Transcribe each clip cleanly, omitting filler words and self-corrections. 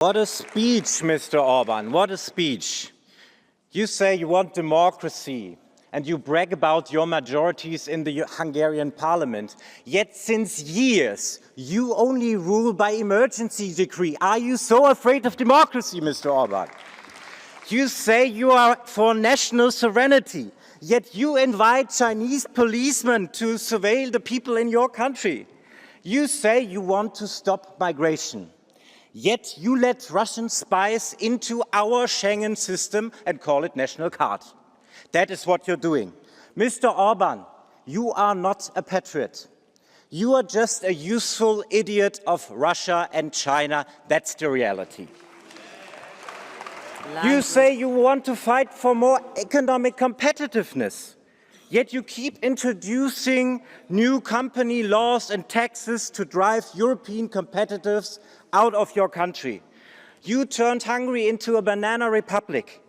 What a speech, Mr. Orban, what a speech. You say you want democracy and you brag about your majorities in the Hungarian parliament, yet since years you only rule by emergency decree. Are you so afraid of democracy, Mr. Orban? You say you are for national sovereignty, yet you invite Chinese policemen to surveil the people in your country. You say you want to stop migration, yet you let Russian spies into our Schengen system and call it national card. That is what you're doing. Mr. Orban, you are not a patriot. You are just a useful idiot of Russia and China. That's the reality. You say you want to fight for more economic competitiveness, yet you keep introducing new company laws and taxes to drive European competitors out of your country. You turned Hungary into a banana republic.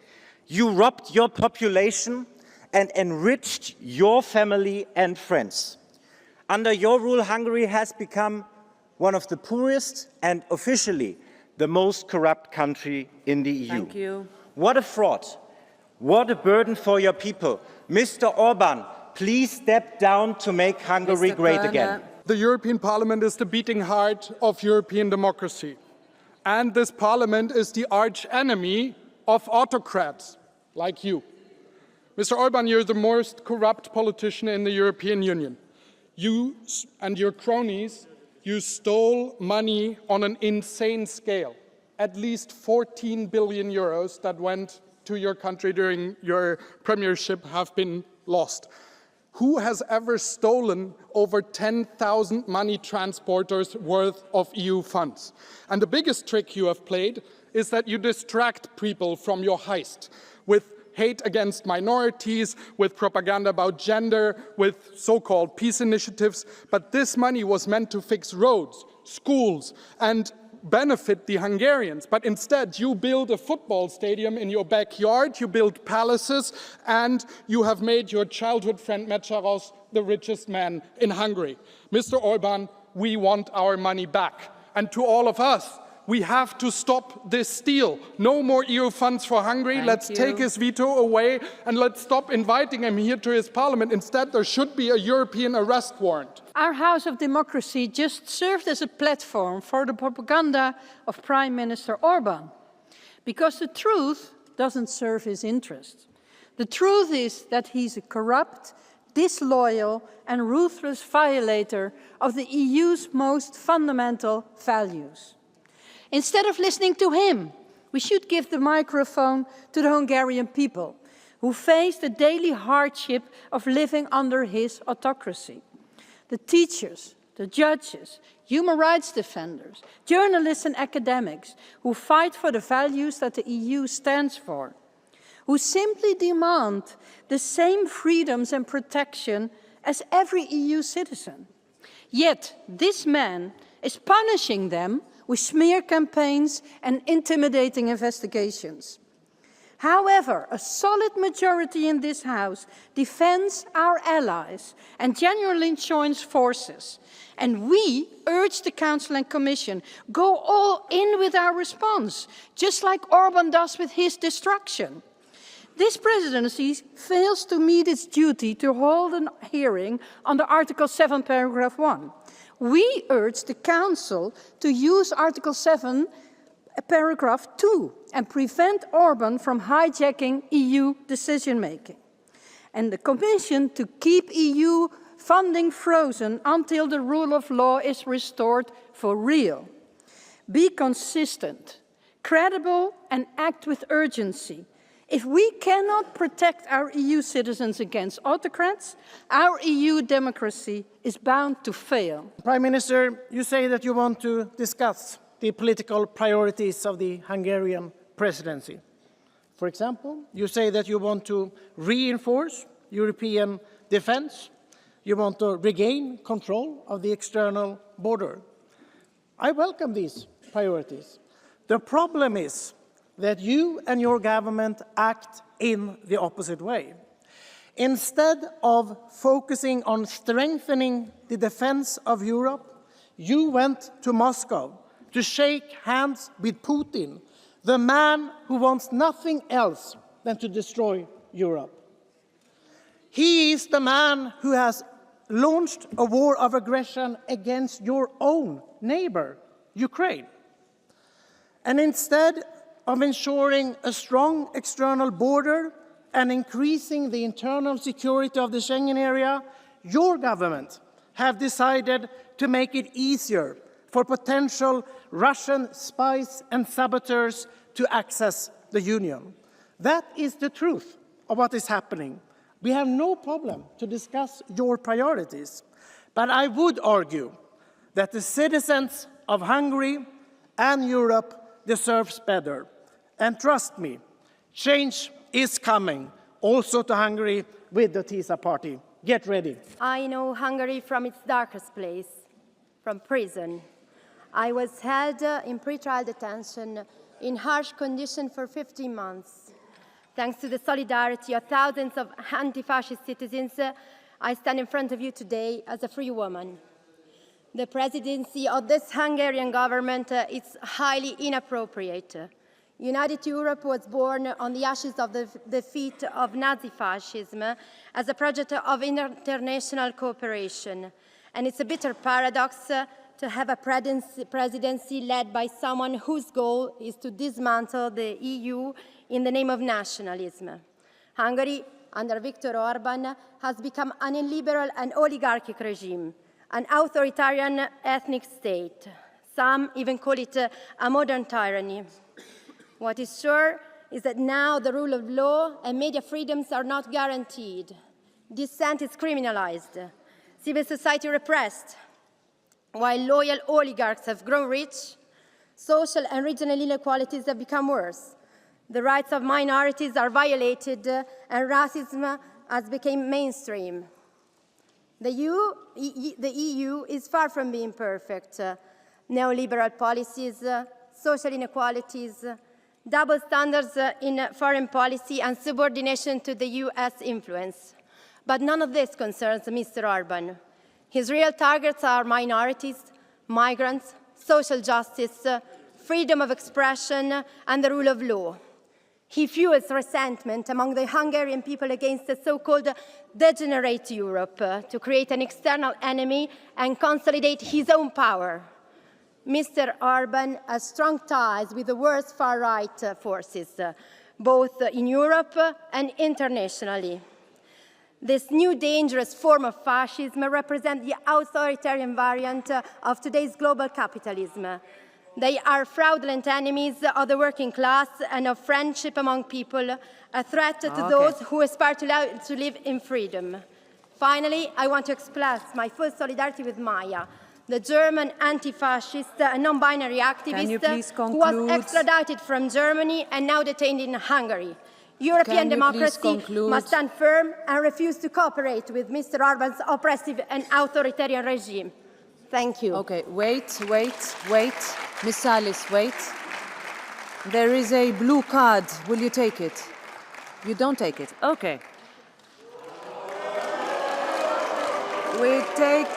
You robbed your population and enriched your family and friends. Under your rule, Hungary has become one of the poorest and officially the most corrupt country in the EU. Thank you. What a fraud. What a burden for your people. Mr. Orban, please step down to make Hungary great again. The European Parliament is the beating heart of European democracy. And this Parliament is the arch enemy of autocrats like you. Mr. Orban, you're the most corrupt politician in the European Union. You and your cronies, you stole money on an insane scale. At least 14 billion euros that went to your country during your premiership have been lost. Who has ever stolen over 10,000 money transporters worth of EU funds? And the biggest trick you have played is that you distract people from your heist with hate against minorities, with propaganda about gender, with so-called peace initiatives. But this money was meant to fix roads, schools, and benefit the Hungarians. But instead, you build a football stadium in your backyard, you build palaces, and you have made your childhood friend Mecharos the richest man in Hungary. Mr. Orban, we want our money back. And to all of us, we have to stop this steal. No more EU funds for Hungary. Let's take his veto away and let's stop inviting him here to his parliament. Instead, there should be a European arrest warrant. Our House of Democracy just served as a platform for the propaganda of Prime Minister Orban. Because the truth doesn't serve his interests. The truth is that he's a corrupt, disloyal and ruthless violator of the EU's most fundamental values. Instead of listening to him, we should give the microphone to the Hungarian people who face the daily hardship of living under his autocracy. The teachers, the judges, human rights defenders, journalists and academics who fight for the values that the EU stands for, who simply demand the same freedoms and protection as every EU citizen. Yet this man is punishing them with smear campaigns and intimidating investigations. However, a solid majority in this House defends our allies and genuinely joins forces. And we urge the Council and Commission, go all in with our response, just like Orban does with his destruction. This presidency fails to meet its duty to hold a hearing under Article 7, paragraph 1. We urge the Council to use Article 7, paragraph 2 and prevent Orban from hijacking EU decision-making. And the Commission to keep EU funding frozen until the rule of law is restored for real. Be consistent, credible and act with urgency. If we cannot protect our EU citizens against autocrats, our EU democracy is bound to fail. Prime Minister, you say that you want to discuss the political priorities of the Hungarian presidency. For example, you say that you want to reinforce European defense, you want to regain control of the external border. I welcome these priorities. The problem is that you and your government act in the opposite way. Instead of focusing on strengthening the defense of Europe, you went to Moscow to shake hands with Putin, the man who wants nothing else than to destroy Europe. He is the man who has launched a war of aggression against your own neighbor, Ukraine. And instead of ensuring a strong external border and increasing the internal security of the Schengen area, your government have decided to make it easier for potential Russian spies and saboteurs to access the Union. That is the truth of what is happening. We have no problem to discuss your priorities, but I would argue that the citizens of Hungary and Europe deserves better. And trust me, change is coming, also to Hungary with the TISA party. Get ready. I know Hungary from its darkest place, from prison. I was held in pretrial detention in harsh conditions for 15 months. Thanks to the solidarity of thousands of anti-fascist citizens, I stand in front of you today as a free woman. The presidency of this Hungarian government is highly inappropriate. United Europe was born on the ashes of the defeat of Nazi fascism as a project of international cooperation. And it's a bitter paradox to have a presidency led by someone whose goal is to dismantle the EU in the name of nationalism. Hungary, under Viktor Orban, has become an illiberal and oligarchic regime, an authoritarian ethnic state. Some even call it a modern tyranny. What is sure is that now the rule of law and media freedoms are not guaranteed. Dissent is criminalized, civil society repressed. While loyal oligarchs have grown rich, social and regional inequalities have become worse. The rights of minorities are violated and racism has become mainstream. The EU is far from being perfect. Neoliberal policies, social inequalities, double standards in foreign policy and subordination to the US influence. But none of this concerns Mr. Orban. His real targets are minorities, migrants, social justice, freedom of expression, and the rule of law. He fuels resentment among the Hungarian people against the so-called degenerate Europe to create an external enemy and consolidate his own power. Mr. Orban has strong ties with the worst far-right forces, both in Europe and internationally. This new dangerous form of fascism represents the authoritarian variant of today's global capitalism. They are fraudulent enemies of the working class and of friendship among people, a threat to those who aspire to live in freedom. Finally, I want to express my full solidarity with Maya, the German anti-fascist and non-binary activist who was extradited from Germany and now detained in Hungary. European democracy must stand firm and refuse to cooperate with Mr. Orban's oppressive and authoritarian regime. Thank you. Okay, wait. Ms. Salis, wait. There is a blue card. Will you take it? You don't take it. Okay. We take